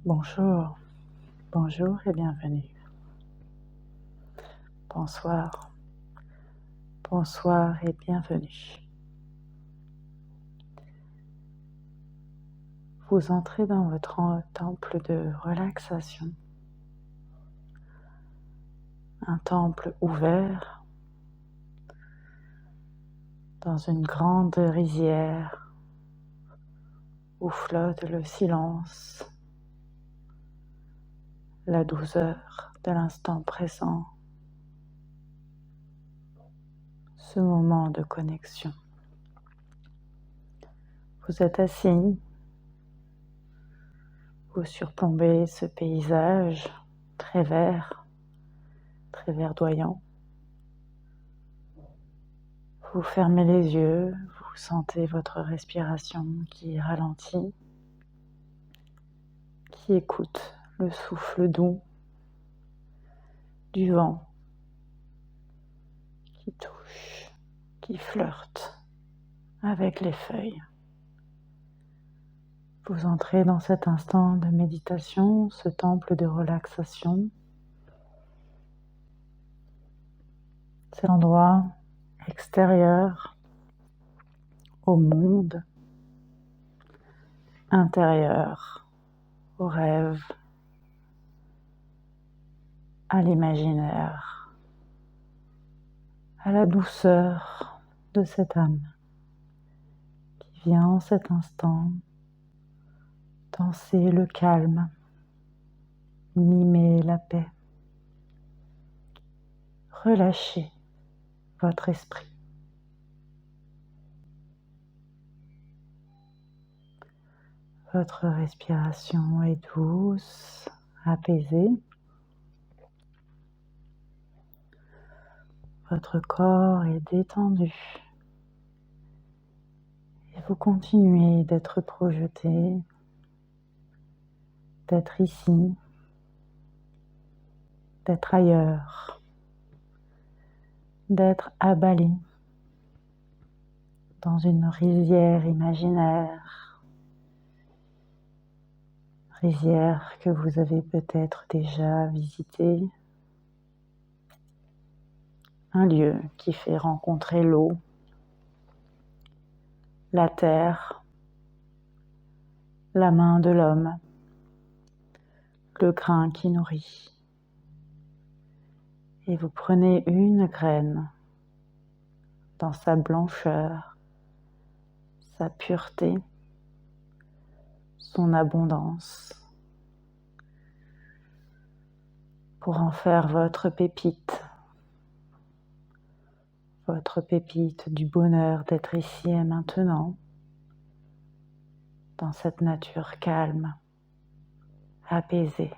Bonjour, bonjour et bienvenue. Bonsoir, bonsoir et bienvenue. Vous entrez dans votre temple de relaxation, un temple ouvert dans une grande rizière où flotte le silence, la douceur de l'instant présent, ce moment de connexion. Vous êtes assis, vous surplombez ce paysage très verdoyant. Vous fermez les yeux, vous sentez votre respiration qui ralentit, qui écoute le souffle doux du vent qui touche, qui flirte avec les feuilles. Vous entrez dans cet instant de méditation, ce temple de relaxation. Cet endroit extérieur au monde, intérieur au rêve, à l'imaginaire, à la douceur de cette âme qui vient en cet instant danser le calme, mimer la paix, relâcher votre esprit. Votre respiration est douce, apaisée. Votre corps est détendu. Et vous continuez d'être projeté, d'être ici, d'être ailleurs, d'être à Bali, dans une rizière imaginaire, rizière que vous avez peut-être déjà visitée, un lieu qui fait rencontrer l'eau, la terre, la main de l'homme, le grain qui nourrit. Et vous prenez une graine dans sa blancheur, sa pureté, son abondance, pour en faire votre pépite du bonheur d'être ici et maintenant, dans cette nature calme, apaisée.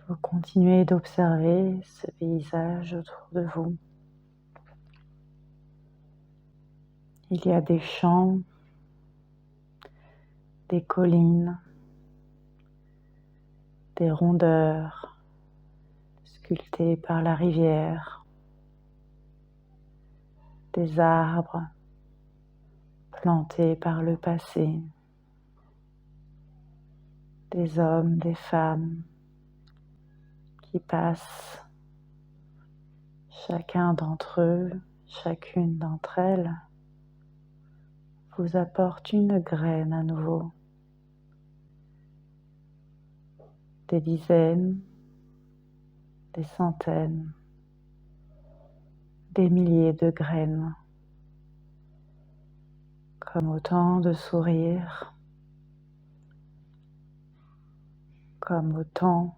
Vous continuez d'observer ce paysage autour de vous. Il y a des champs, des collines, des rondeurs sculptées par la rivière, des arbres plantés par le passé, des hommes, des femmes qui passent. Chacun d'entre eux, chacune d'entre elles, vous apporte une graine à nouveau. Des dizaines, des centaines, des milliers de graines, comme autant de sourires, comme autant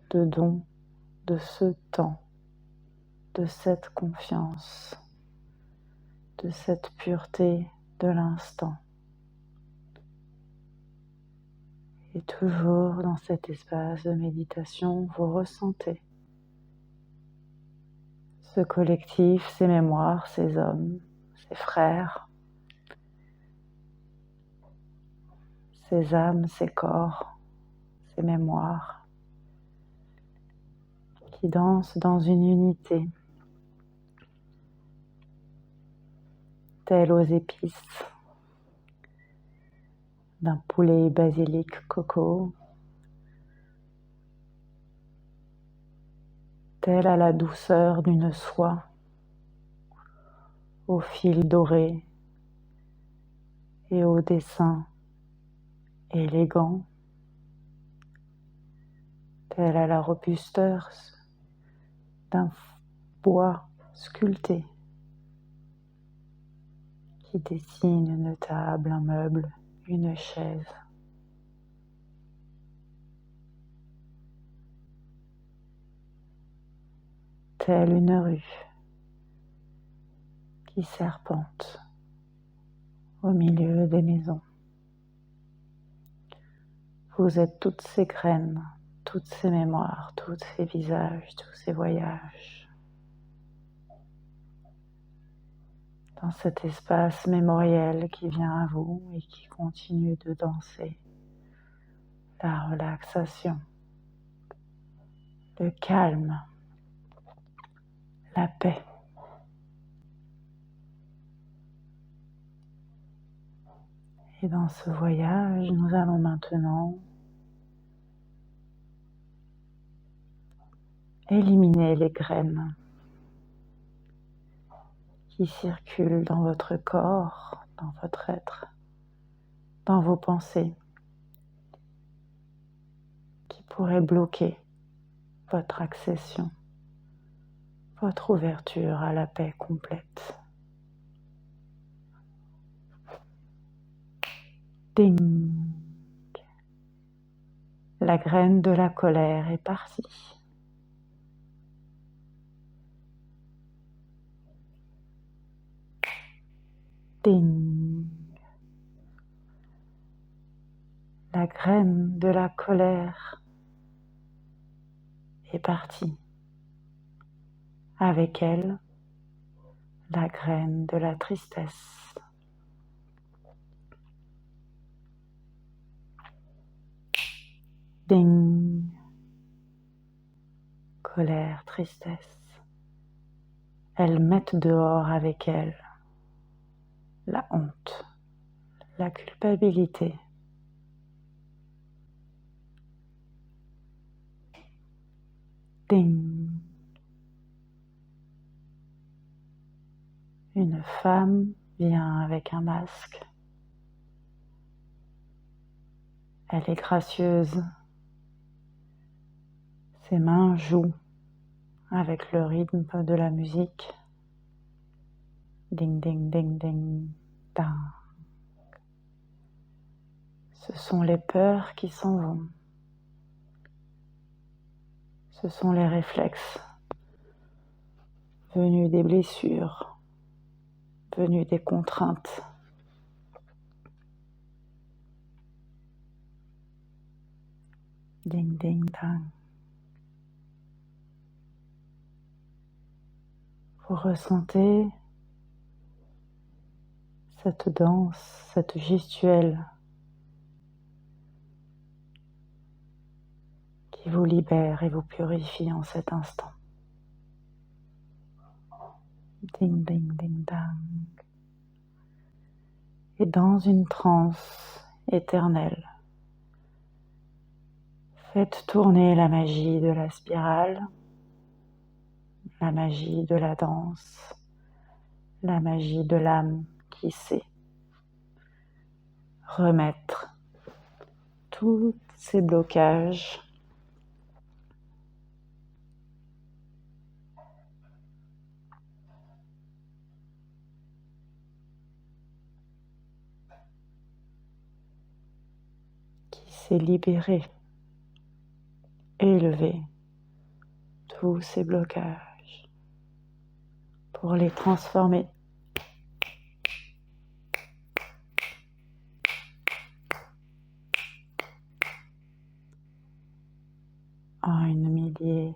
de dons de ce temps, de cette confiance, de cette pureté de l'instant. Et toujours dans cet espace de méditation, vous ressentez ce collectif, ces mémoires, ces hommes, ces frères, ces âmes, ces corps, ces mémoires qui dansent dans une unité, telle aux épices d'un poulet basilic coco, telle à la douceur d'une soie au fil doré et au dessin élégant, telle à la robusteur d'un bois sculpté qui dessine une table, un meuble, une chaise. Telle une rue qui serpente au milieu des maisons. Vous êtes toutes ces graines, toutes ces mémoires, tous ces visages, tous ces voyages. Dans cet espace mémoriel qui vient à vous et qui continue de danser. La relaxation, le calme, la paix. Et dans ce voyage, nous allons maintenant éliminer les graines qui circulent dans votre corps, dans votre être, dans vos pensées, qui pourraient bloquer votre accession, votre ouverture à la paix complète. Ding! La graine de la colère est partie. Ding! La graine de la colère est partie. Avec elle, la graine de la tristesse. Ding! Colère, tristesse. Elles mettent dehors avec elles la honte, la culpabilité. Ding! Une femme vient avec un masque. Elle est gracieuse. Ses mains jouent avec le rythme de la musique. Ding, ding, ding, ding, ding. Ce sont les peurs qui s'en vont. Ce sont les réflexes venus des blessures, venus des contraintes. Ding, ding, ding. Vous ressentez cette danse, cette gestuelle qui vous libère et vous purifie en cet instant. Ding, ding, ding, ding. Et dans une transe éternelle, faites tourner la magie de la spirale, la magie de la danse, la magie de l'âme qui sait remettre tous ces blocages qui sait libérer, élever tous ces blocages pour les transformer en une millier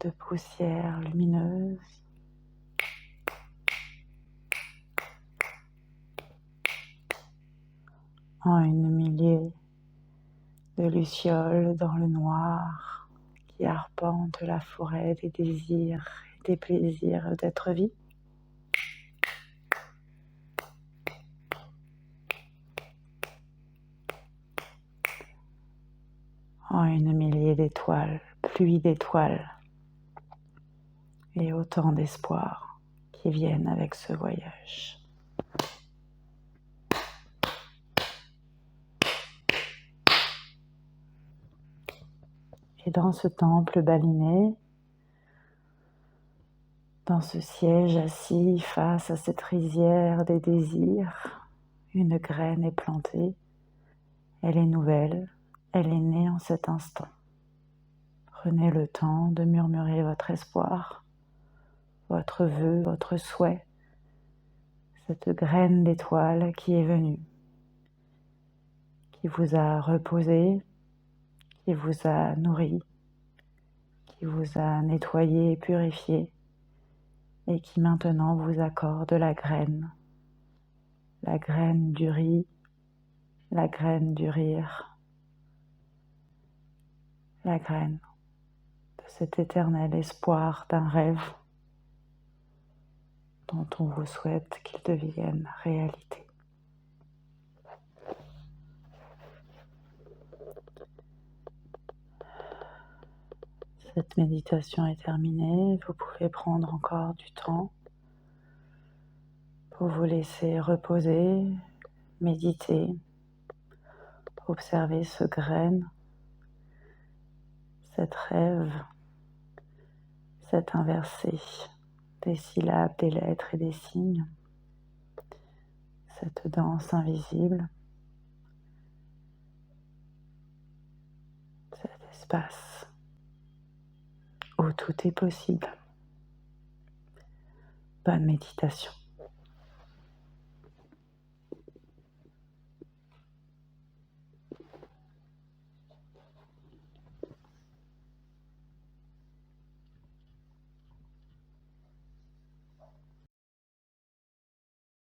de poussières lumineuses en une millier de lucioles dans le noir qui arpentent la forêt des désirs et des plaisirs d'être vie. En une millier d'étoiles, pluie d'étoiles, et autant d'espoirs qui viennent avec ce voyage. Et dans ce temple baliné, dans ce siège assis face à cette rizière des désirs, une graine est plantée, elle est nouvelle, elle est née en cet instant. Prenez le temps de murmurer votre espoir, votre vœu, votre souhait, cette graine d'étoile qui est venue, qui vous a reposé, qui vous a nourri, qui vous a nettoyé et purifié, et qui maintenant vous accorde la graine du riz, la graine du rire, la graine de cet éternel espoir d'un rêve dont on vous souhaite qu'il devienne réalité. Cette méditation est terminée, vous pouvez prendre encore du temps pour vous laisser reposer, méditer, observer ce grain, cette rêve, cette inversée des syllabes, des lettres et des signes, cette danse invisible, cet espace où tout est possible. Bonne méditation.